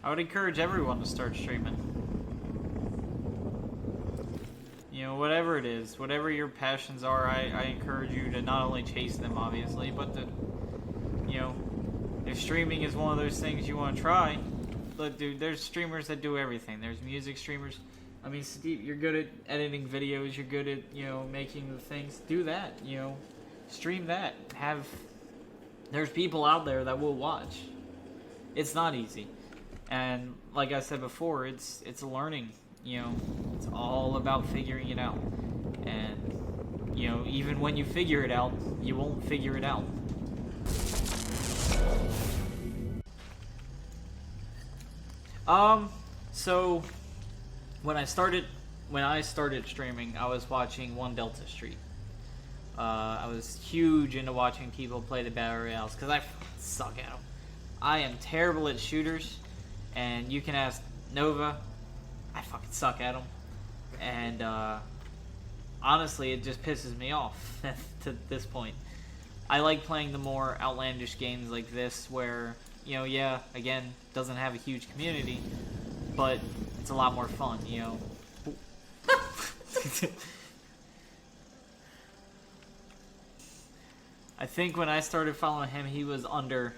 I would encourage everyone to start streaming. You know, whatever it is, whatever your passions are, I encourage you to not only chase them, obviously, but to, you know, if streaming is one of those things you want to try, look, dude, there's streamers that do everything. There's music streamers. I mean, Steve, you're good at editing videos. You're good at, you know, making the things. Do that, you know. Stream that. There's people out there that will watch. It's not easy. And like I said before, it's learning, you know. It's all about figuring it out. And, you know, even when you figure it out, you won't figure it out. So when I started streaming, I was watching One Delta Street. I was huge into watching people play the battle royales because I suck at them. I am terrible at shooters, and you can ask Nova. I fucking suck at them, and honestly, it just pisses me off to this point. I like playing the more outlandish games like this, where, you know, yeah, again, doesn't have a huge community, but it's a lot more fun, you know. I think when I started following him, he was under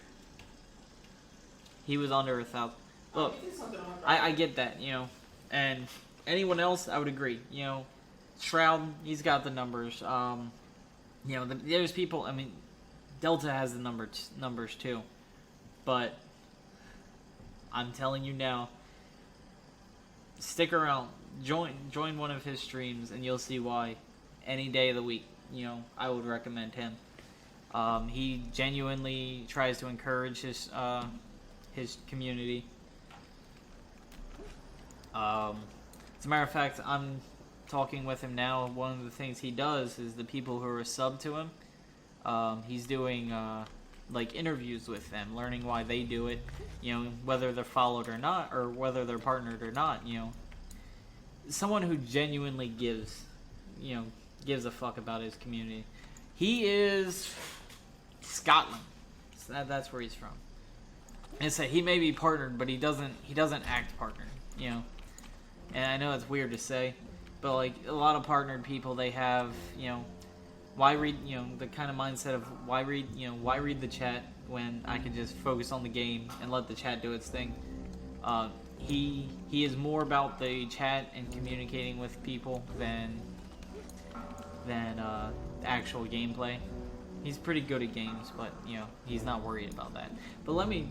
1,000. Look, I get that, you know, and anyone else, I would agree, you know. Shroud, he's got the numbers. You know, there's people. I mean, Delta has the numbers too, but I'm telling you now, stick around, join one of his streams, and you'll see why. Any day of the week, you know, I would recommend him. He genuinely tries to encourage his community. As a matter of fact, I'm talking with him now. One of the things he does is the people who are sub to him, he's doing like interviews with them, learning why they do it, you know, whether they're followed or not, or whether they're partnered or not, you know. Someone who genuinely gives a fuck about his community. He is Scotland. So that's where he's from. And so he may be partnered, but he doesn't act partnered, you know. And I know it's weird to say, but like a lot of partnered people, they have, you know, why read, you know, the kind of mindset of why read the chat when I can just focus on the game and let the chat do its thing. He is more about the chat and communicating with people than actual gameplay. He's pretty good at games, but, you know, he's not worried about that. But let me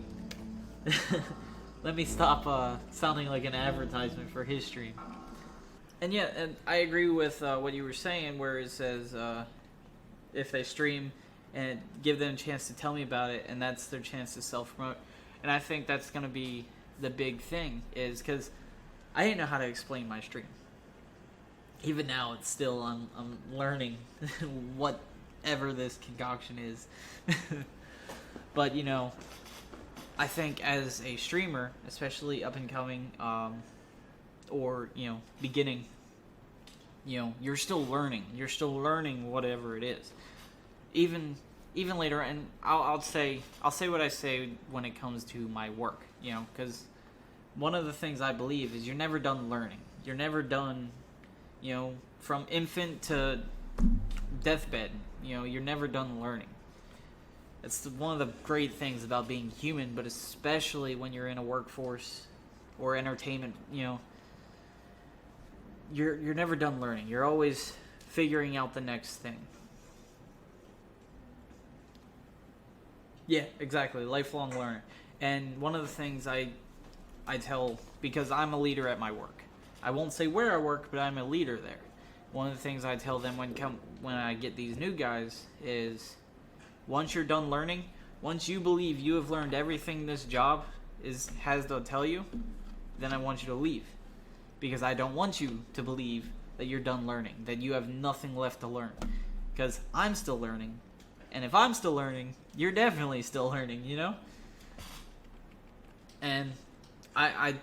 let me stop sounding like an advertisement for his stream. And yeah, and I agree with what you were saying, where it says if they stream and give them a chance to tell me about it, and that's their chance to self-promote. And I think that's going to be the big thing, is because I didn't know how to explain my stream. Even now, it's still, I'm learning whatever this concoction is. But, you know, I think as a streamer, especially up and coming, or, you know, beginning, you know, you're still learning. You're still learning whatever it is. Even later, and I'll say what I say when it comes to my work, you know, because one of the things I believe is you're never done learning. You're never done, you know, from infant to deathbed, you know, you're never done learning. It's one of the great things about being human, but especially when you're in a workforce or entertainment, you know, you're never done learning. You're always figuring out the next thing. Yeah, exactly. Lifelong learner. And one of the things I tell, because I'm a leader at my work. I won't say where I work, but I'm a leader there. One of the things I tell them when I get these new guys is, once you're done learning, once you believe you have learned everything this job has to tell you, then I want you to leave. Because I don't want you to believe that you're done learning, that you have nothing left to learn. Because I'm still learning. And if I'm still learning, you're definitely still learning, you know? And I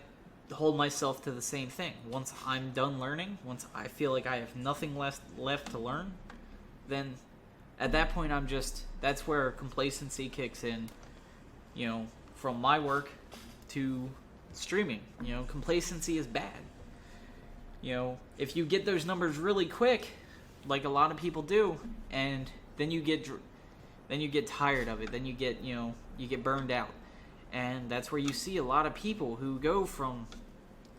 hold myself to the same thing. Once I'm done learning, once I feel like I have nothing left to learn, then at that point that's where complacency kicks in, you know, from my work to streaming. You know, complacency is bad. You know, if you get those numbers really quick, like a lot of people do, and then you get tired of it, then you get burned out. And that's where you see a lot of people who go from,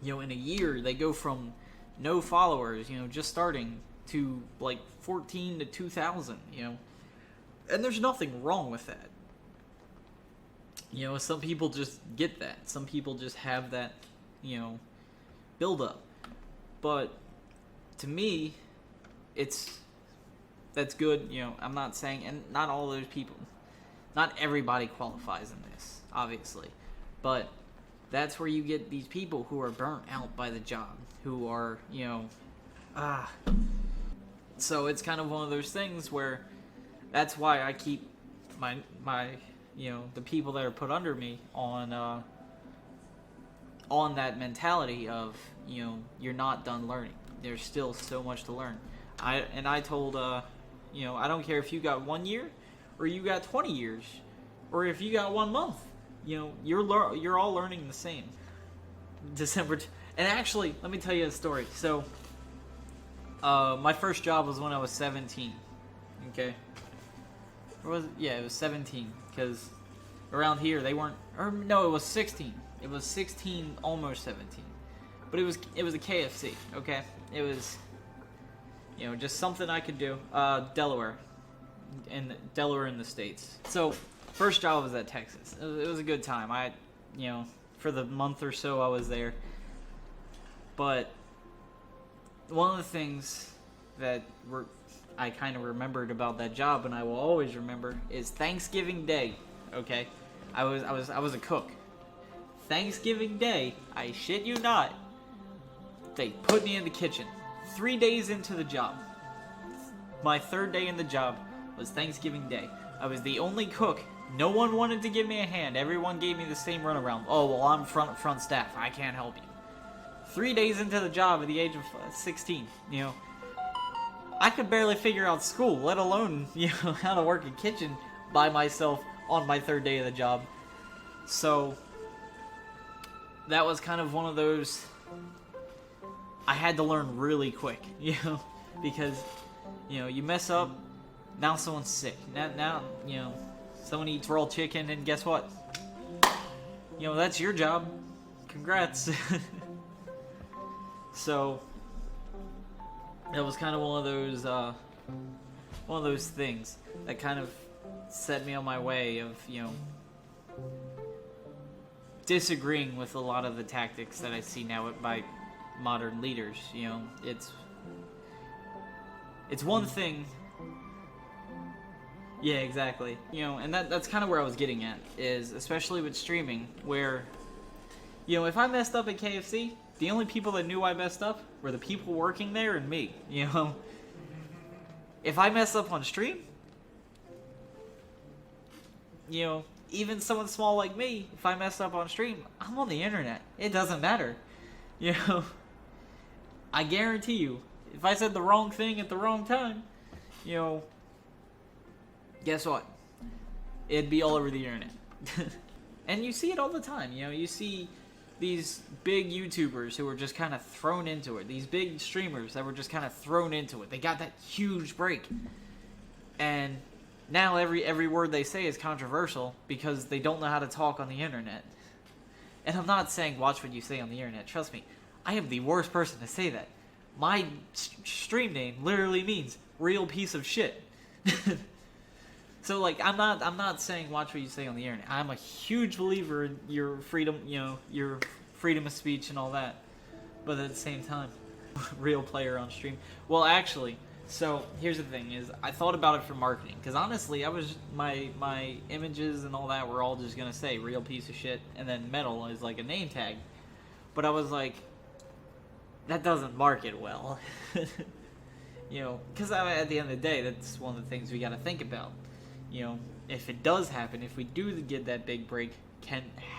you know, in a year, they go from no followers, you know, just starting, to like 14 to 2,000, you know. And there's nothing wrong with that. You know, some people just get that. Some people just have that, you know, build up. But to me, that's good, you know. I'm not saying, and not all those people, not everybody qualifies in this, obviously. But that's where you get these people who are burnt out by the job, who are, you know, So it's kind of one of those things where that's why I keep my you know, the people that are put under me on that mentality of, you know, you're not done learning. There's still so much to learn. I told you know, I don't care if you got 1 year or you got 20 years or if you got 1 month. You know, you're all learning the same. And actually, let me tell you a story. So, my first job was when I was 17. Okay. Or was it? Yeah, it was 17. Because around here they weren't. Or no, it was 16. It was 16, almost 17. But it was a KFC. Okay. It was, you know, just something I could do. Delaware in the States. So first job was at Texas. It was a good time. You know, for the month or so I was there. But one of the things that I kind of remembered about that job, and I will always remember, is Thanksgiving Day. Okay, I was a cook. Thanksgiving Day, I shit you not, they put me in the kitchen. 3 days into the job, my third day in the job was Thanksgiving Day. I was the only cook. No one wanted to give me a hand. Everyone gave me the same runaround. Oh, well, I'm front staff. I can't help you. 3 days into the job at the age of 16, you know, I could barely figure out school, let alone, you know, how to work a kitchen by myself on my third day of the job. So that was kind of one of those, I had to learn really quick, you know, because, you know, you mess up, now someone's sick. Now, you know, someone eats raw chicken, and guess what? You know, that's your job. Congrats. So that was kind of one of those things that kind of set me on my way of, you know, disagreeing with a lot of the tactics that I see now by modern leaders. You know, it's one thing. Yeah, exactly. You know, and that's kind of where I was getting at, is especially with streaming, where, you know, if I messed up at KFC, the only people that knew I messed up were the people working there and me, you know? If I mess up on stream, you know, even someone small like me, if I mess up on stream, I'm on the internet. It doesn't matter. You know? I guarantee you, if I said the wrong thing at the wrong time, you know, guess what? It'd be all over the internet. And you see it all the time, you know? You see these big YouTubers who were just kind of thrown into it. These big streamers that were just kind of thrown into it. They got that huge break. And now every word they say is controversial because they don't know how to talk on the internet. And I'm not saying watch what you say on the internet. Trust me, I am the worst person to say that. My stream name literally means real piece of shit. So, like, I'm not saying watch what you say on the internet. I'm a huge believer in your freedom, you know, your freedom of speech and all that. But at the same time, real player on stream. Well, actually, so here's the thing: is I thought about it for marketing, because honestly, I was my images and all that were all just gonna say real piece of shit, and then metal is like a name tag. But I was like, that doesn't market well, you know, because at the end of the day, that's one of the things we got to think about. You know, if it does happen, if we do get that big break,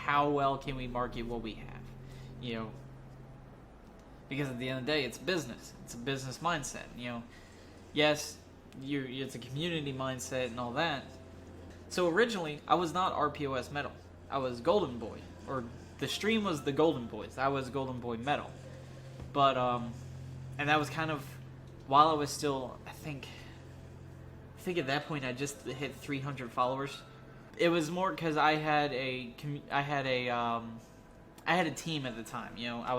how well can we market what we have? You know, because at the end of the day, it's business. It's a business mindset. You know, yes, it's a community mindset and all that. So originally, I was not Rpos Metal. I was Golden Boy, or the stream was the Golden Boys. I was Golden Boy Metal, but and that was kind of while I was still, I think at that point I just hit 300 followers. It was more because I had a team at the time. You know, I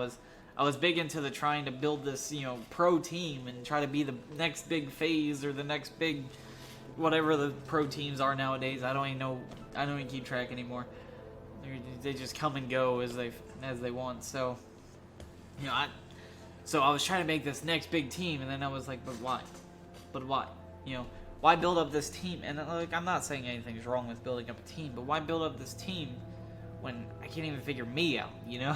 was big into the trying to build this, you know, pro team and try to be the next big phase or the next big whatever the pro teams are nowadays. I don't even keep track anymore. They just come and go as they want. So, you know, I was trying to make this next big team, and then I was like, but why? But why? You know, why build up this team? And like, I'm not saying anything's wrong with building up a team, but why build up this team when I can't even figure me out? You know.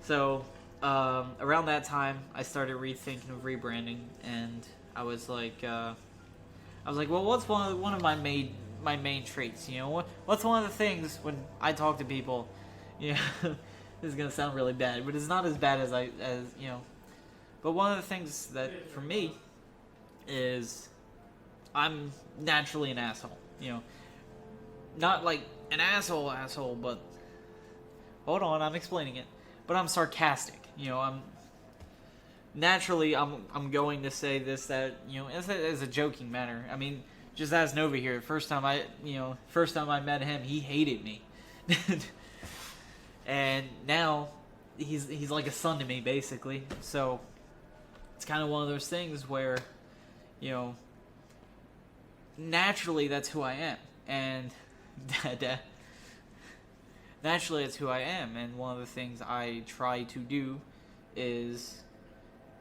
So around that time, I started rethinking of rebranding, and I was like, well, what's one of my main traits? You know, what's one of the things when I talk to people? You know, this is gonna sound really bad, but it's not as bad as you know. But one of the things that for me is I'm naturally an asshole. You know, not like an asshole, but hold on, I'm explaining it. But I'm sarcastic. You know, I'm going to say this, that, you know, as a joking manner. I mean, just ask Nova here. First time I met him, he hated me. And now he's like a son to me, basically. So it's kind of one of those things where, you know, naturally that's who I am. And naturally that's who I am. And one of the things I try to do is,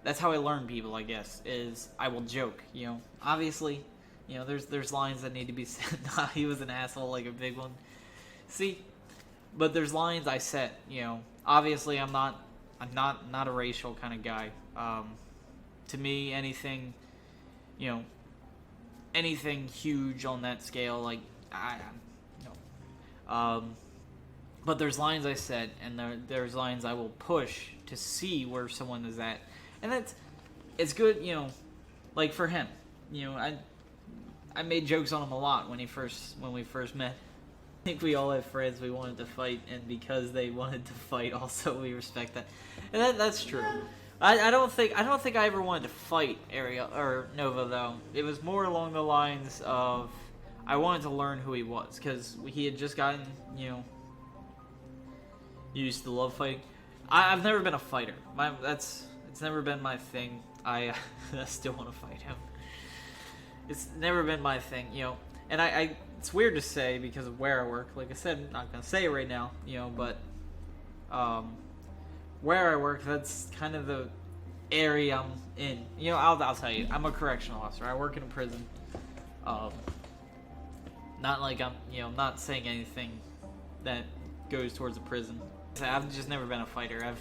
that's how I learn people, I guess, is I will joke. You know, obviously, you know, there's lines that need to be said. Nah, he was an asshole, like a big one. See, but there's lines I set. You know, obviously I'm not a racial kind of guy. To me, anything, you know, anything huge on that scale, like but there's lines I set, and there's lines I will push to see where someone is at. And it's good, you know, like for him, you know, I made jokes on him a lot when we first met. I think we all have friends we wanted to fight, and because they wanted to fight, also we respect that. And that's true. I don't think I ever wanted to fight Ariel or Nova, though. It was more along the lines of I wanted to learn who he was, because he had just gotten, you know, used to love fighting. I've never been a fighter. It's never been my thing. I still want to fight him. It's never been my thing, you know. And I it's weird to say because of where I work. Like I said, I'm not gonna say it right now, you know. But where I work, that's kind of the area I'm in. You know, I'll tell you, I'm a correctional officer. I work in a prison. Not like I'm not saying anything that goes towards a prison. I've just never been a fighter.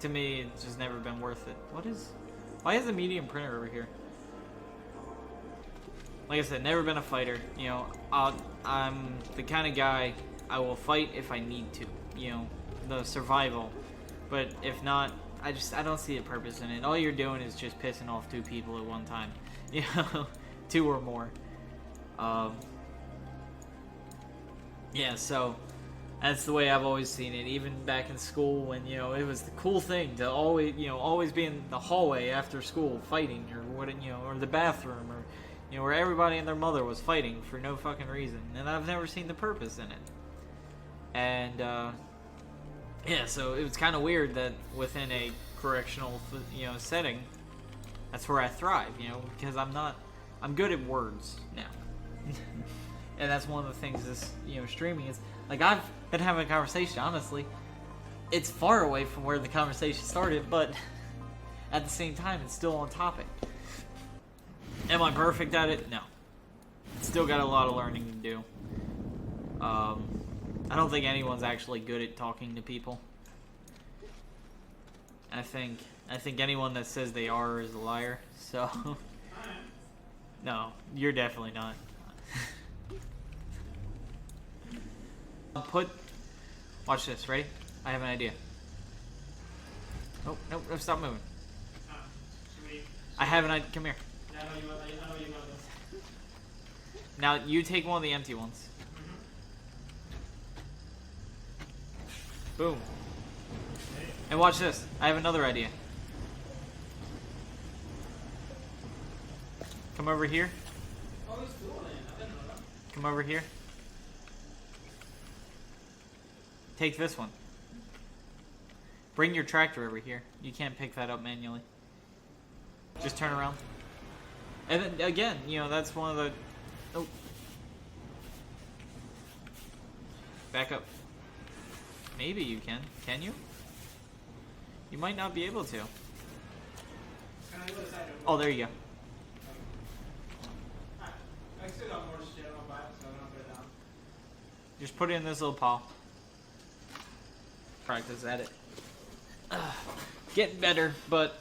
To me, it's just never been worth it. Why is the medium printer over here? Like I said, never been a fighter. You know, I'm the kind of guy, I will fight if I need to. You know, the survival. But if not, I don't see a purpose in it. All you're doing is just pissing off two people at one time. You know, two or more. Yeah, so that's the way I've always seen it. Even back in school, when, you know, it was the cool thing to always be in the hallway after school fighting, or what, you know, or the bathroom, or, you know, where everybody and their mother was fighting for no fucking reason. And I've never seen the purpose in it. And yeah, so it was kind of weird that within a correctional, you know, setting, that's where I thrive, you know, because I'm good at words now. And that's one of the things this, you know, streaming is. Like, I've been having a conversation, honestly. It's far away from where the conversation started, but at the same time, it's still on topic. Am I perfect at it? No. Still got a lot of learning to do. I don't think anyone's actually good at talking to people. I think anyone that says they are is a liar, so... No, you're definitely not. Watch this, ready? I have an idea. Nope, stop moving. I have an idea, come here. Now, you take one of the empty ones. Boom. And watch this. I have another idea. Come over here. Come over here. Take this one. Bring your tractor over here. You can't pick that up manually. Just turn around. And then, again, you know, that's one of the... Oh. Back up. Maybe you can. Can you? You might not be able to. Oh, there you go. I still got more shit on my bike, so I'm gonna put it down. Just put it in this little pile. Practice at it. Getting better, but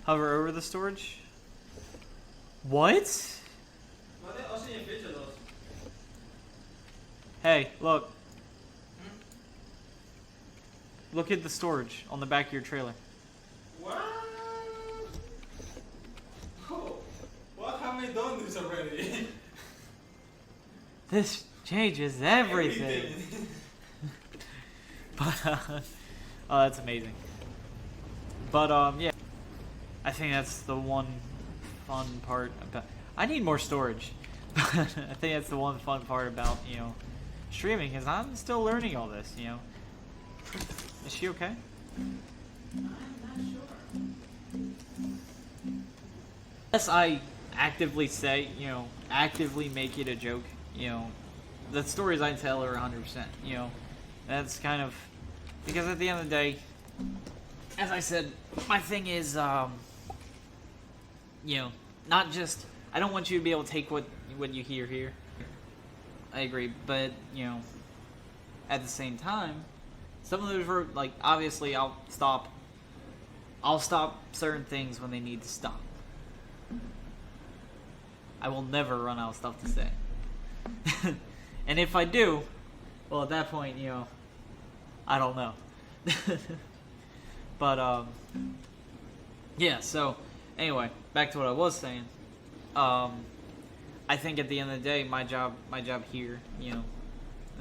hover over the storage. What? I'll send you a picture of those. Hey, look. Look at the storage on the back of your trailer. What? Oh, what have we done this already? This changes everything. But oh, that's amazing. But yeah, I think that's the one fun part about. I need more storage. But I think that's the one fun part about, you know, streaming, is I'm still learning all this. You know, is she okay? I'm not sure. Unless I actively say, you know, actively make it a joke, you know, the stories I tell are 100%, you know, that's kind of, because at the end of the day, as I said, my thing is, you know, not just, I don't want you to be able to take what you hear here, I agree, but, you know, at the same time, some of those were, like, obviously I'll stop certain things when they need to stop. I will never run out of stuff to say. And if I do, well, at that point, you know, I don't know. But, yeah, so, anyway, back to what I was saying. I think at the end of the day, my job here, you know,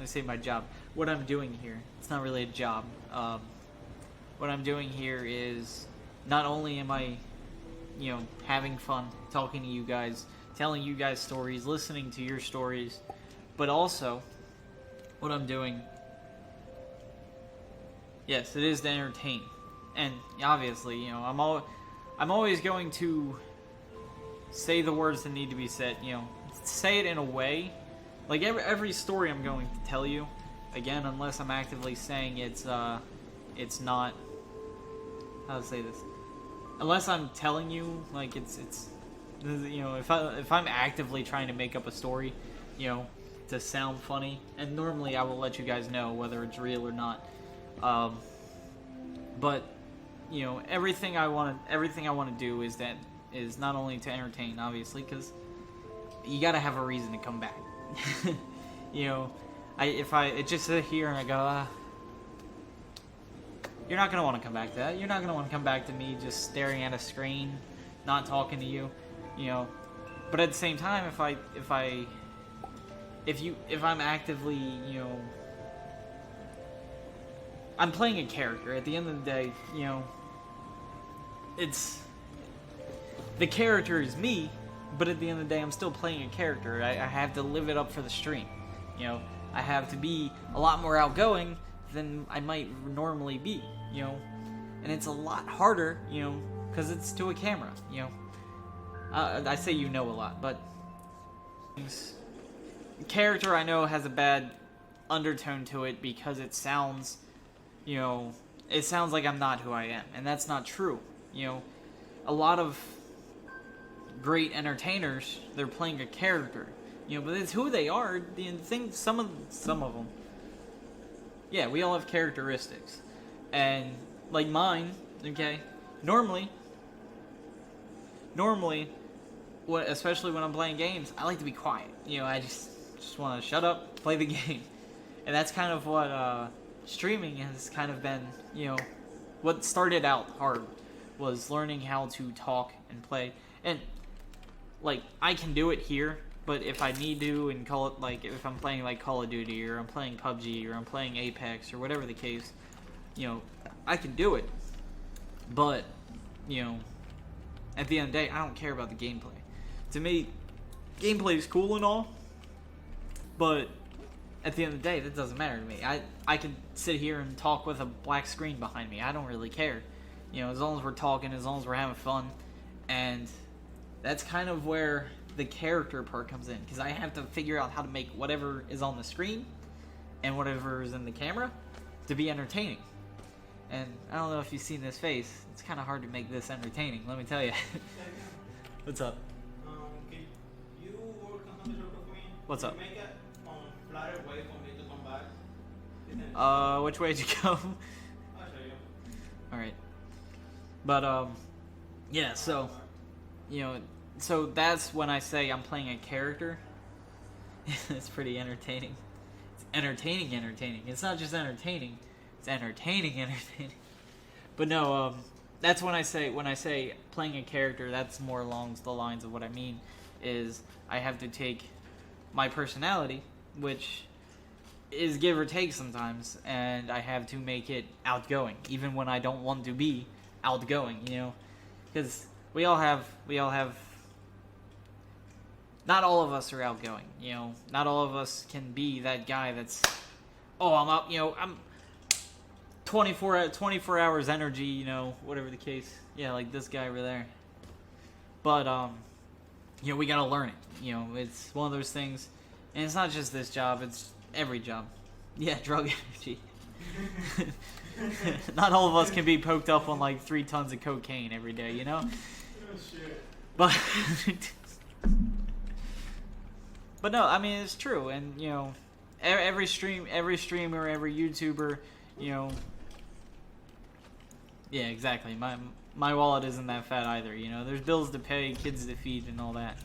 I say my job, what I'm doing here, it's not really a job. What I'm doing here is, not only am I, you know, having fun, talking to you guys, telling you guys stories, listening to your stories, but also, what I'm doing, yes, it is to entertain. And obviously, you know, I'm always going to say the words that need to be said, you know, say it in a way, like every story I'm going to tell you, again, unless I'm actively saying it's not, how to say this, unless I'm telling you, like, it's you know, if I'm actively trying to make up a story, you know, to sound funny, and normally I will let you guys know whether it's real or not, but, you know, everything I want to do is not only to entertain, obviously, because you gotta have a reason to come back. You know, if I just sit here and I go, you're not gonna want to come back to that. You're not gonna want to come back to me just staring at a screen, not talking to you. You know, but at the same time, if I'm actively, you know, I'm playing a character. At the end of the day, you know, the character is me, but at the end of the day, I'm still playing a character. I have to live it up for the stream. You know, I have to be a lot more outgoing than I might normally be, you know, and it's a lot harder, you know, because it's to a camera, you know. I say you know a lot, but character I know has a bad undertone to it because it sounds, you know, it sounds like I'm not who I am, and that's not true. You know, a lot of great entertainers, they're playing a character, you know, but it's who they are. The thing, some of them, yeah, we all have characteristics, and like mine, okay, normally, especially when I'm playing games, I like to be quiet. You know, I just want to shut up, play the game. And that's kind of what streaming has kind of been, you know, what started out hard was learning how to talk and play. And, like, I can do it here, But if I need to, and call it like if I'm playing like Call of Duty, or I'm playing PUBG, or I'm playing Apex, or whatever the case, I can do it. But at the end of the day, I don't care about the gameplay. To me, gameplay is cool and all, but at the end of the day, that doesn't matter to me. I can sit here and talk with a black screen behind me. I don't really care. As long as we're talking, as long as we're having fun. And that's kind of where the character part comes in, because I have to figure out how to make whatever is on the screen and whatever is in the camera to be entertaining. And I don't know if you've seen this face. It's kind of hard to make this entertaining, let me tell you. What's up? Can you work on something real quick for me? What's up? Make it flatter way for me to come back. Which way did you go? I'll show you. Alright. But, yeah, so, so that's when I say I'm playing a character. It's pretty entertaining. It's entertaining. It's not just entertaining. It's entertaining. But no, that's when I say playing a character, that's more along the lines of what I mean is I have to take my personality, which is give or take sometimes, and I have to make it outgoing, even when I don't want to be outgoing, because we all have not all of us are outgoing, not all of us can be that guy that's, I'm up, I'm 24 hours energy, whatever the case, like this guy over there. But we gotta learn it, it's one of those things, and it's not just this job, it's every job. Yeah, drug energy. Not all of us can be poked up on like 3 tons of cocaine every day, Oh, shit. But but no, I mean it's true, and every streamer, every YouTuber, yeah, exactly. My wallet isn't that fat either, There's bills to pay, kids to feed, and all that.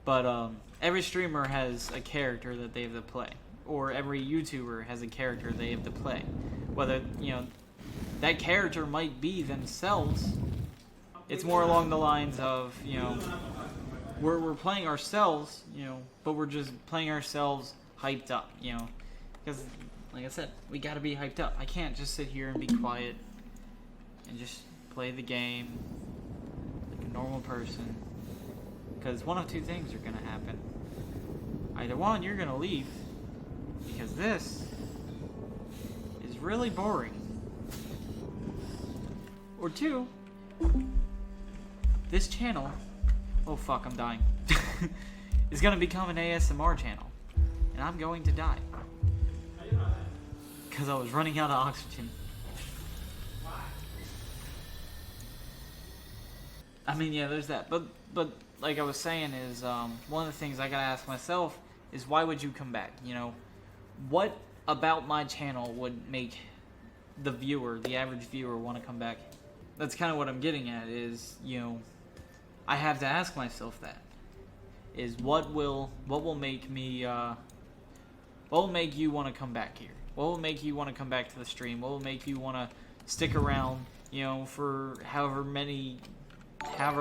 But every streamer has a character that they have to play, or every YouTuber has a character they have to play. Whether that character might be themselves. It's more along the lines of we're playing ourselves, but we're just playing ourselves hyped up, because like I said, we gotta be hyped up. I can't just sit here and be quiet and just play the game like a normal person, because one of 2 things are gonna happen. Either one, you're gonna leave because this is really boring, or 2, this channel, oh fuck, I'm dying, is gonna become an ASMR channel, and I'm going to die because I was running out of oxygen. I mean, yeah, there's that, but like I was saying is, one of the things I gotta ask myself is, why would you come back? What about my channel would make the average viewer, want to come back? That's kind of what I'm getting at is, I have to ask myself that. Is what will make me, what will make you want to come back here? What will make you want to come back to the stream? What will make you want to stick around, for however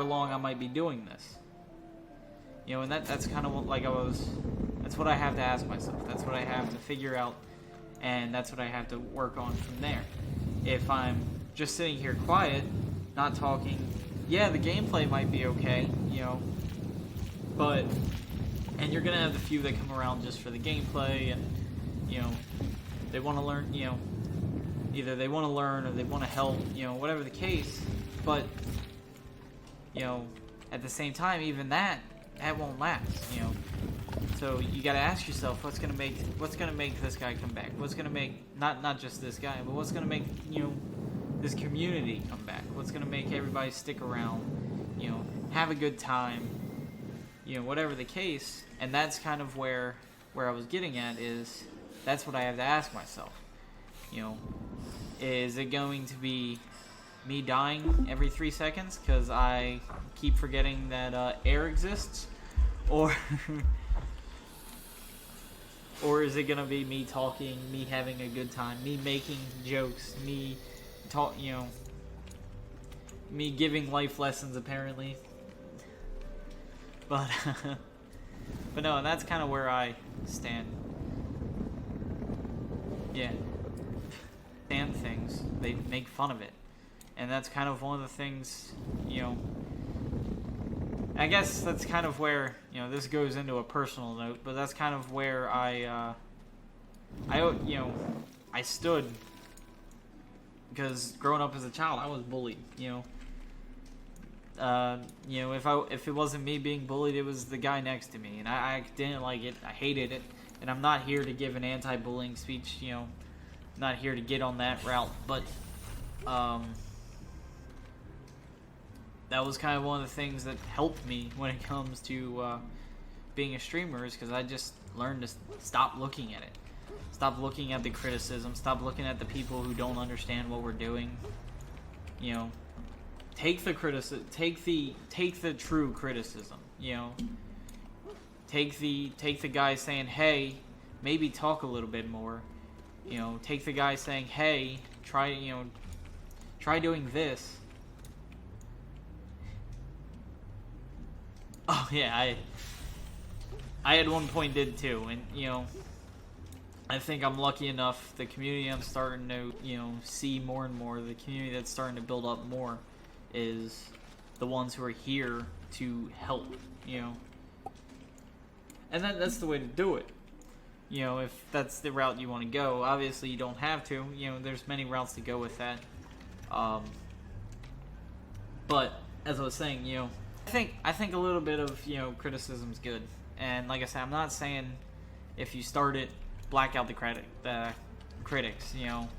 long I might be doing this? And that's kind of what, that's what I have to ask myself. That's what I have to figure out, and that's what I have to work on from there. If I'm just sitting here quiet, not talking, yeah, the gameplay might be okay, but, and you're gonna have the few that come around just for the gameplay, and, they want to learn, either they want to learn or they want to help, whatever the case, but, at the same time, even that won't last, So you gotta ask yourself, what's gonna make this guy come back? What's gonna make not just this guy, but what's gonna make this community come back? What's gonna make everybody stick around? Have a good time. Whatever the case, and that's kind of where I was getting at is that's what I have to ask myself. Is it going to be me dying every 3 seconds because I keep forgetting that air exists, or or is it gonna be me talking, me having a good time, me making jokes, me me giving life lessons apparently, but But no, and that's kind of where I stand. Yeah. Stand things. They make fun of it. And that's kind of one of the things, you know, I guess that's kind of where, you know, this goes into a personal note, but that's kind of where I stood, because growing up as a child, I was bullied, you know. If it wasn't me being bullied, it was the guy next to me, and I didn't like it. I hated it, and I'm not here to give an anti-bullying speech, you know. I'm not here to get on that route, but that was kind of one of the things that helped me when it comes to being a streamer, is because I just learned to stop looking at it. Stop looking at the criticism. Stop looking at the people who don't understand what we're doing. You know, take the criticism. Take the true criticism. You know, take the guy saying, "Hey, maybe talk a little bit more." You know, take the guy saying, "Hey, try doing this." Oh yeah, I at one point did too, and you know, I think I'm lucky enough. The community I'm starting to, you know, see more and more, the community that's starting to build up more, is the ones who are here to help. You know, and that's the way to do it. You know, if that's the route you want to go. Obviously, you don't have to. You know, there's many routes to go with that. But as I was saying, you know, I think a little bit of, you know, criticism is good. And like I said, I'm not saying if you start it, black out the critics. You know,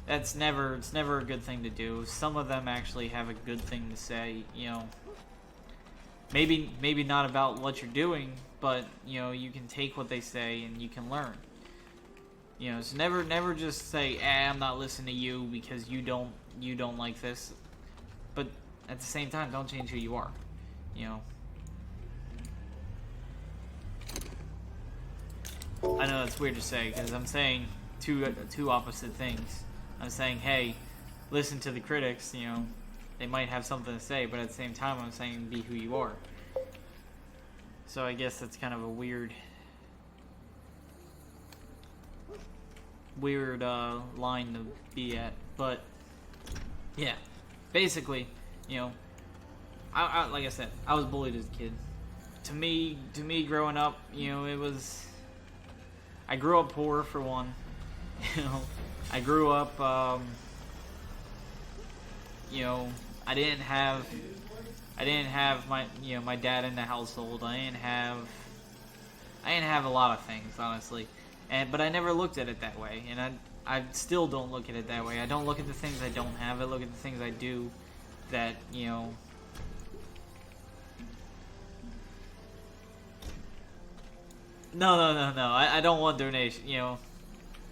it's never a good thing to do. Some of them actually have a good thing to say. You know, maybe not about what you're doing, but you know, you can take what they say and you can learn. You know, so never just say, I'm not listening to you because you don't like this. But at the same time, don't change who you are. You know, I know that's weird to say because I'm saying two opposite things. I'm saying, hey, listen to the critics. You know, they might have something to say, but at the same time, I'm saying be who you are. So I guess that's kind of a weird line to be at. But yeah, basically, you know, I like I said, I was bullied as a kid. To me, growing up, you know, I grew up poor for one. You know, I grew up, you know, I didn't have my dad in the household. I didn't have a lot of things, honestly. But I never looked at it that way, and I still don't look at it that way. I don't look at the things I don't have. I look at the things I do that, you know. No. I don't want donation, you know.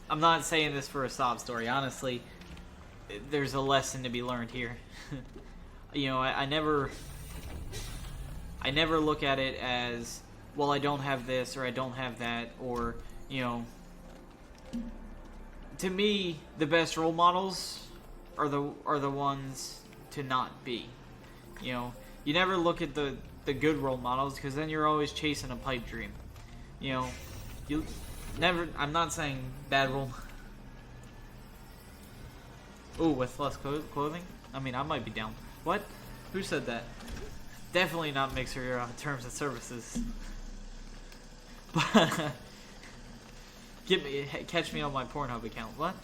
I'm not saying this for a sob story. Honestly, there's a lesson to be learned here. You know, I never look at it as, well, I don't have this or I don't have that, or, you know. To me, the best role models are the ones to not be. You know, you never look at the good role models, because then you're always chasing a pipe dream. You know, you never. I'm not saying bad role. Ooh, with less clothing? I mean, I might be down. What? Who said that? Definitely not Mixer terms and services. But catch me on my Pornhub account. What?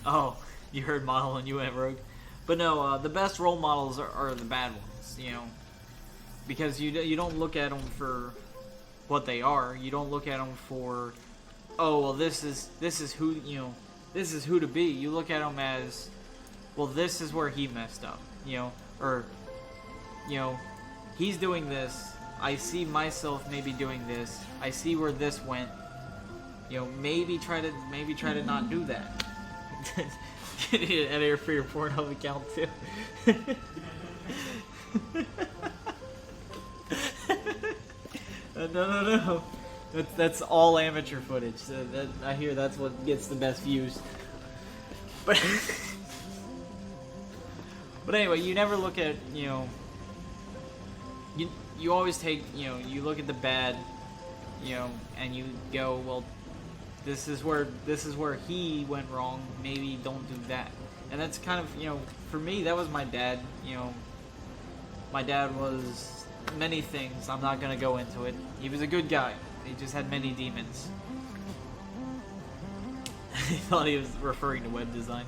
Oh, you heard model and you went rogue. But no, the best role models are the bad ones. You know, because you don't look at them for what they are. You don't look at them for, oh, well, this is who, you know, this is who to be. You look at them as, well, this is where he messed up, you know, or, you know, he's doing this. I see myself maybe doing this. I see where this went. You know, maybe try to not do that. Enter for your Pornhub account too. No. That's all amateur footage. I hear that's what gets the best views. But but anyway, you never look at, you know, you always take, you know, you look at the bad, you know, and you go, well, this is where he went wrong. Maybe don't do that. And that's kind of, you know, for me, that was my dad. You know, my dad was many things. I'm not gonna go into it. He was a good guy. He just had many demons. He thought he was referring to web design.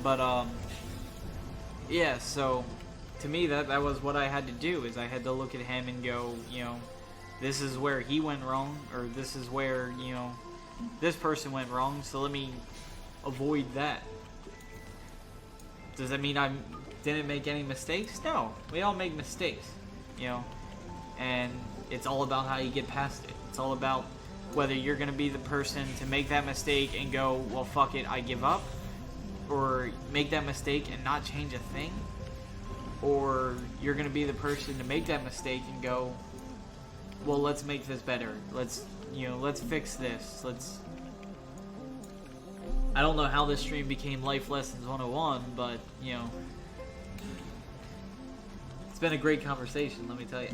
But yeah. So to me, that was what I had to do. Is I had to look at him and go, you know, this is where he went wrong, or this is where, you know, this person went wrong. So let me avoid that. Does that mean I didn't make any mistakes? No, we all make mistakes, you know, and it's all about how you get past it. It's all about whether you're going to be the person to make that mistake and go, well, fuck it, I give up, or make that mistake and not change a thing, or you're going to be the person to make that mistake and go, well, let's make this better. Let's, you know, let's fix this. I don't know how this stream became Life Lessons 101, but, you know, it's been a great conversation, let me tell you.